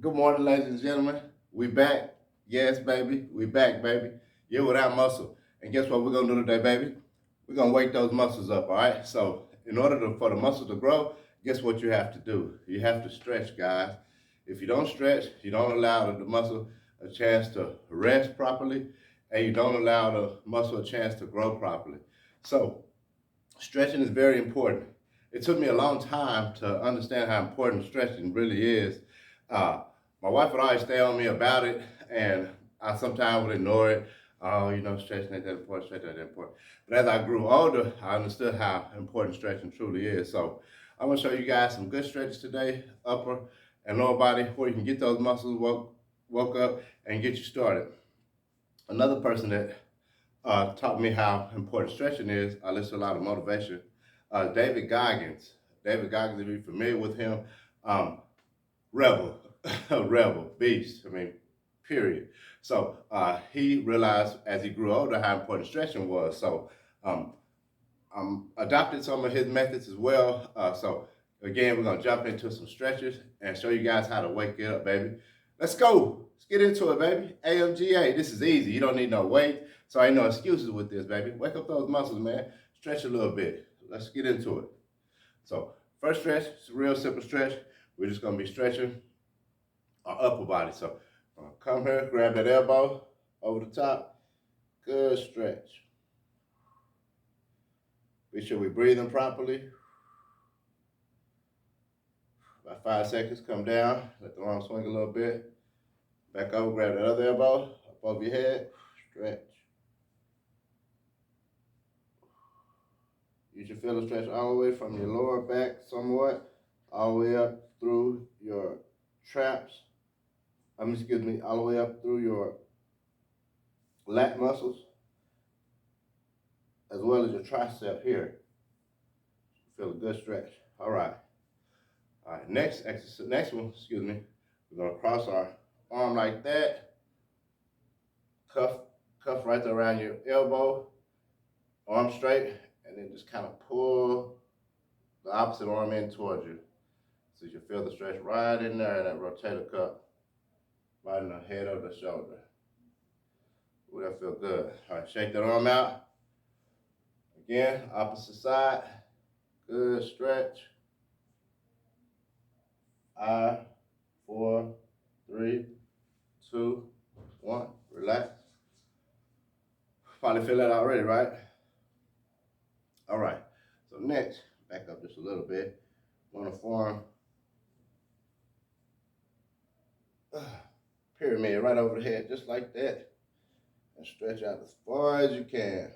Good morning, ladies and gentlemen. We back. Yes, baby. We back, baby. You're without muscle. And guess what we're going to do today, baby? We're going to wake those muscles up, all right? So in order for the muscle to grow, guess what you have to do? You have to stretch, guys. If you don't stretch, you don't allow the muscle a chance to rest properly, and you don't allow the muscle a chance to grow properly. So stretching is very important. It took me a long time to understand how important stretching really is. Uh, my wife would always stay on me about it, and I sometimes would ignore it. Oh, stretching ain't that important, stretching ain't that important. But as I grew older, I understood how important stretching truly is. So I'm gonna show you guys some good stretches today, upper and lower body, where you can get those muscles woke up and get you started. Another person that taught me how important stretching is, I listen to a lot of motivation, David Goggins. David Goggins, if you're familiar with him, rebel, rebel, beast. I mean, period. So he realized as he grew older how important stretching was. So adopted some of his methods as well. So again, we're gonna jump into some stretches and show you guys how to wake it up, baby. Let's go. Let's get into it, baby. AMGA. This is easy. You don't need no weight. So ain't no excuses with this, baby. Wake up those muscles, man. Stretch a little bit. Let's get into it. So first stretch, it's a real simple stretch. We're just gonna be stretching our upper body. So come here, grab that elbow over the top. Good stretch. Be sure we're breathing properly. About 5 seconds, come down, let the arm swing a little bit. Back over, grab that other elbow, up over your head, stretch. You should feel the stretch all the way from your lower back somewhat, all the way up through your traps. All the way up through your lat muscles, as well as your tricep here. Feel a good stretch. All right. All right, next one, we're gonna cross our arm like that, cuff right there around your elbow, arm straight, and then just kind of pull the opposite arm in towards you. So you feel the stretch right in there, that rotator cuff, right in the head of the shoulder. Ooh, that feel good. All right, shake that arm out. Again, opposite side, good stretch. 5, 4, 3, 2, 1. Relax. Probably feel that already, right? All right. So next, back up just a little bit. Want to form pyramid right over the head, just like that, and stretch out as far as you can.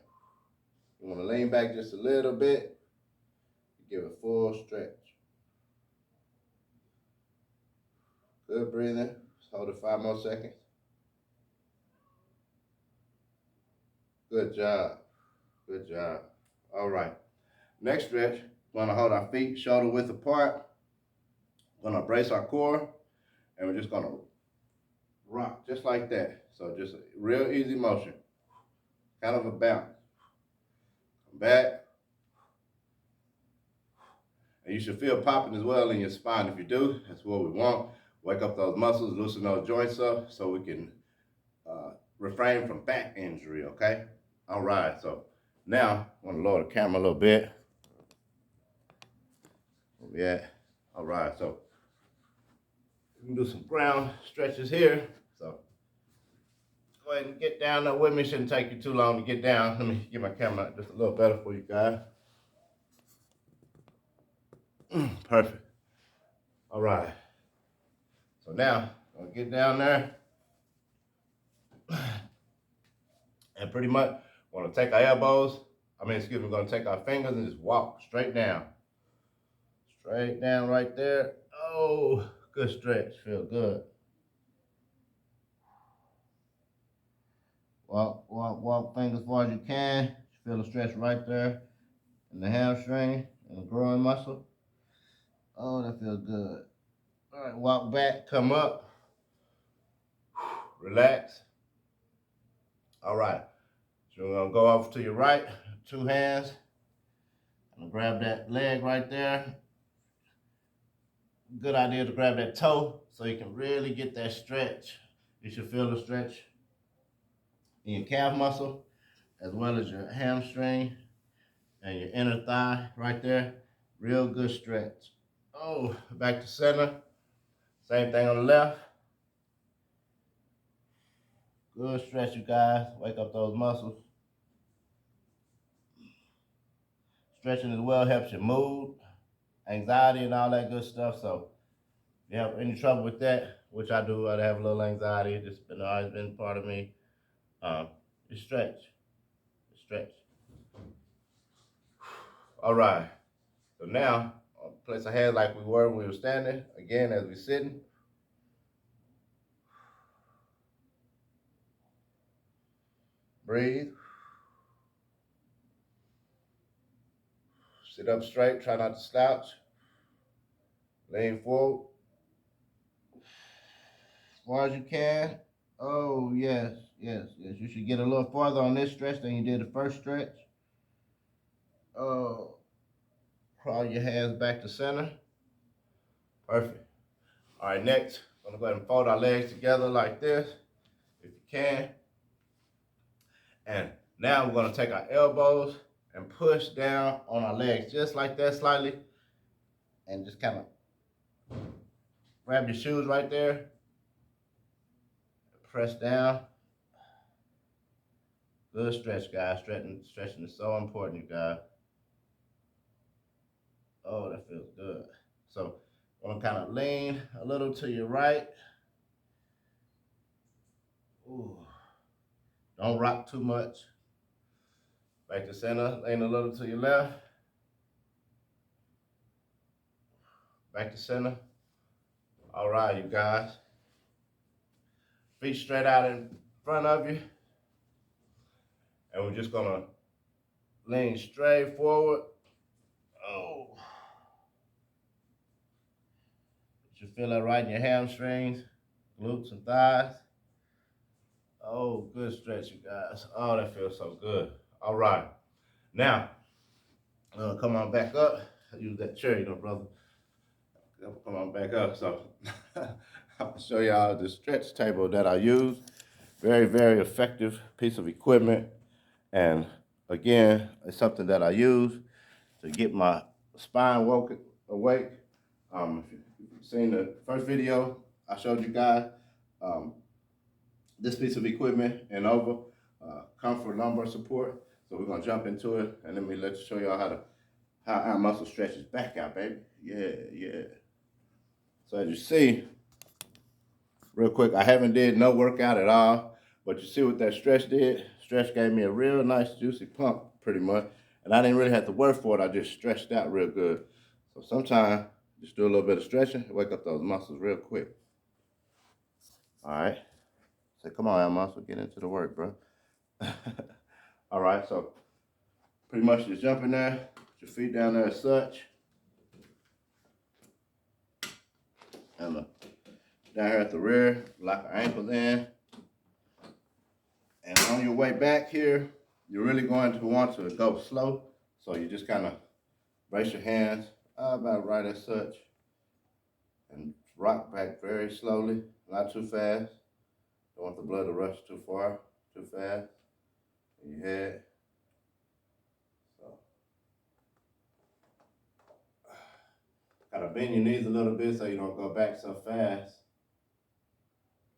You want to lean back just a little bit. Give it full stretch. Good breathing. Just hold it 5 more seconds. Good job. Good job. All right. Next stretch, we're gonna hold our feet shoulder width apart. We're gonna brace our core, and we're just gonna rock just like that. So just a real easy motion, kind of a bounce. Come back. And you should feel popping as well in your spine. If you do, that's what we want. Wake up those muscles, loosen those joints up so we can refrain from back injury, okay? All right, so now I want to lower the camera a little bit. Where we at? All right, so we can do some ground stretches here. So go ahead and get down there with me. Shouldn't take you too long to get down. Let me get my camera just a little better for you guys. Perfect. All right. So now, I'm gonna get down there. And pretty much, we're gonna take our we're gonna take our fingers and just walk straight down. Straight down right there. Oh, good stretch, feel good. Walk fingers as far as you can. Feel the stretch right there in the hamstring and the groin muscle. Oh, that feels good. All right, walk back, come up. Relax. All right, so we're gonna go off to your right, 2 hands. I'm gonna grab that leg right there. good idea to grab that toe so you can really get that stretch. You should feel the stretch in your calf muscle as well as your hamstring and your inner thigh right there. Real good stretch. Oh, back to center. Same thing on the left. Good stretch, you guys. Wake up those muscles. Stretching as well helps your mood, anxiety, and all that good stuff. So if you have any trouble with that, which I do, I have a little anxiety. It's just always been part of me. You stretch. Stretch. All right. So now, place our hands like we were when we were standing. Again, as we're sitting. Breathe. Sit up straight. Try not to slouch. Lean forward as far as you can. Oh, yes, yes, yes. You should get a little farther on this stretch than you did the first stretch. Oh, crawl your hands back to center. Perfect. All right, next, I'm gonna go ahead and fold our legs together like this, if you can. And now we're gonna take our elbows and push down on our legs, just like that slightly. And just kind of grab your shoes right there. Press down. Good stretch, guys. Stretching is so important, you guys. Oh, that feels good. So I'm gonna kind of lean a little to your right. Ooh. Don't rock too much. Back to center, lean a little to your left. Back to center. All right, you guys. Feet straight out in front of you. And we're just gonna lean straight forward. Oh. You should feel that right in your hamstrings, glutes and thighs. Oh, good stretch, you guys. Oh, that feels so good. All right. Now, come on back up. Use that chair, you know, brother. Come on back up. So I'll show y'all the stretch table that I use. Very, very effective piece of equipment. And again, it's something that I use to get my spine awake. If you've seen the first video, I showed you guys this piece of equipment and over comfort lumbar support. So we're gonna jump into it, and let me show y'all how our muscle stretches back out, baby. Yeah, yeah. So as you see, real quick, I haven't did no workout at all, but you see what that stretch did? Stretch gave me a real nice juicy pump, pretty much, and I didn't really have to work for it. I just stretched out real good. So sometimes just do a little bit of stretching, wake up those muscles real quick. All right. So come on, AmpMuscle, get into the work, bro. All right, so pretty much just jump in there, put your feet down there as such. And down here at the rear, lock your ankles in. And on your way back here, you're really going to want to go slow. So you just kind of brace your hands about right as such. And rock back very slowly, not too fast. Don't want the blood to rush too far, too fast. In your head. So kind of bend your knees a little bit so you don't go back so fast.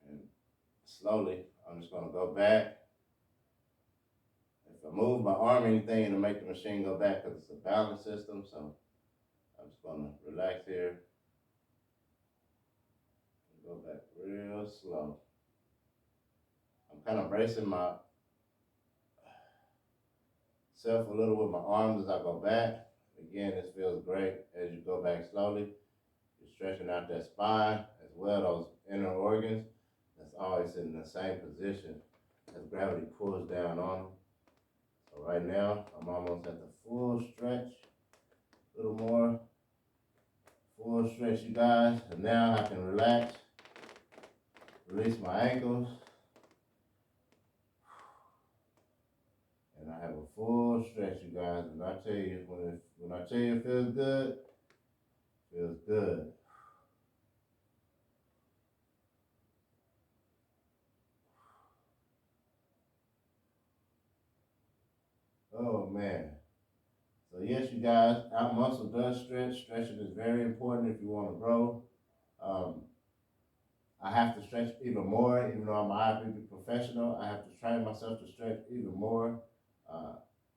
And slowly, I'm just gonna go back. If I move my arm or anything, it'll make the machine go back because it's a balance system. So I'm just gonna relax here. And go back real slow. I'm kind of bracing myself a little with my arms as I go back. Again, this feels great as you go back slowly. You're stretching out that spine as well, those inner organs. That's always in the same position as gravity pulls down on them. So right now, I'm almost at the full stretch. A little more. Full stretch, you guys. And now I can relax. Release my ankles. And I have a full stretch, you guys. And I tell you, when I tell you it feels good, it feels good. Oh man. So yes, you guys, our muscle does stretch. Stretching is very important if you want to grow. Um, I have to stretch even more, even though I'm an IFBB professional. I have to train myself to stretch even more. Uh,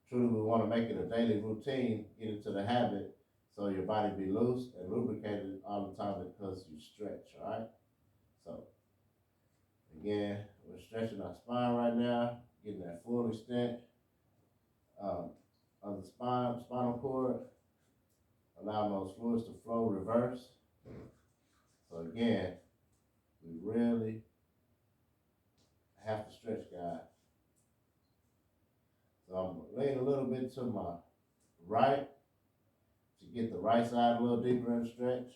Truly, we want to make it a daily routine, get into the habit, so your body be loose and lubricated all the time because you stretch, all right? So, again, we're stretching our spine right now, getting that full extent of the spinal cord, allowing those fluids to flow reverse. So again, we really have to stretch, guys. So I'm laying a little bit to my right to get the right side a little deeper in the stretch.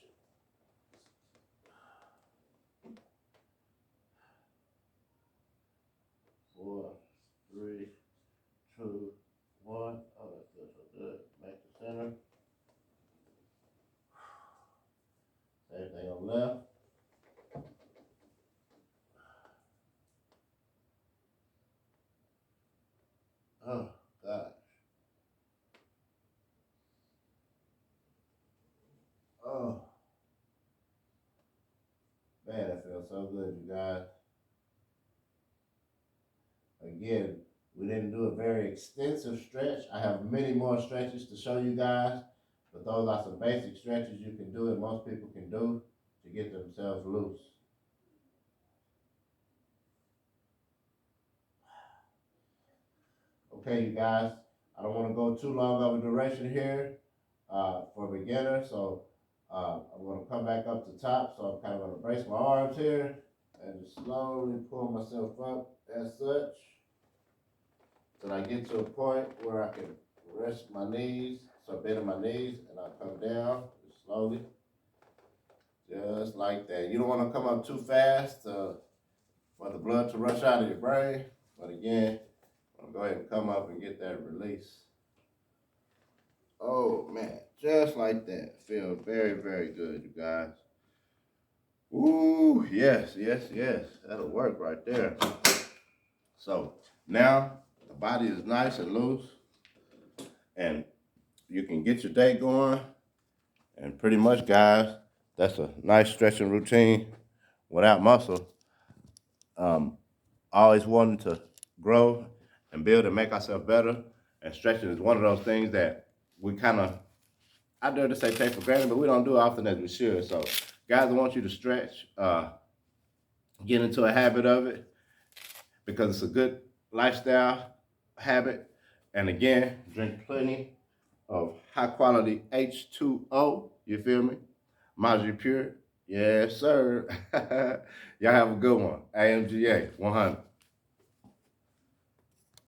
4, 3, 2, 1. Oh, that's good, so good. Back to center. Same thing on the left. Oh, gosh. Oh, man, that feels so good, you guys. Again, we didn't do a very extensive stretch. I have many more stretches to show you guys, but those are some basic stretches you can do and most people can do to get themselves loose. Okay, you guys, I don't want to go too long of a duration here for a beginner, so I'm going to come back up to top, so I'm kind of going to brace my arms here and just slowly pull myself up as such. Till I get to a point where I can rest my knees, so I bend my knees, and I come down slowly, just like that. You don't want to come up too fast for the blood to rush out of your brain, but again, I'm going to go ahead and come up and get that release. Oh man, just like that. Feel very, very good, you guys. Ooh, yes, yes, yes. That'll work right there. So now the body is nice and loose, and you can get your day going. And pretty much, guys, that's a nice stretching routine without muscle. Always wanting to grow and build and make ourselves better. And stretching is one of those things that we kind of, I dare to say, take for granted, but we don't do it often as we should. So, guys, I want you to stretch, get into a habit of it because it's a good lifestyle habit. And again, drink plenty of high quality H2O. You feel me? Maji Pure. Yes, sir. Y'all have a good one. AMGA 100.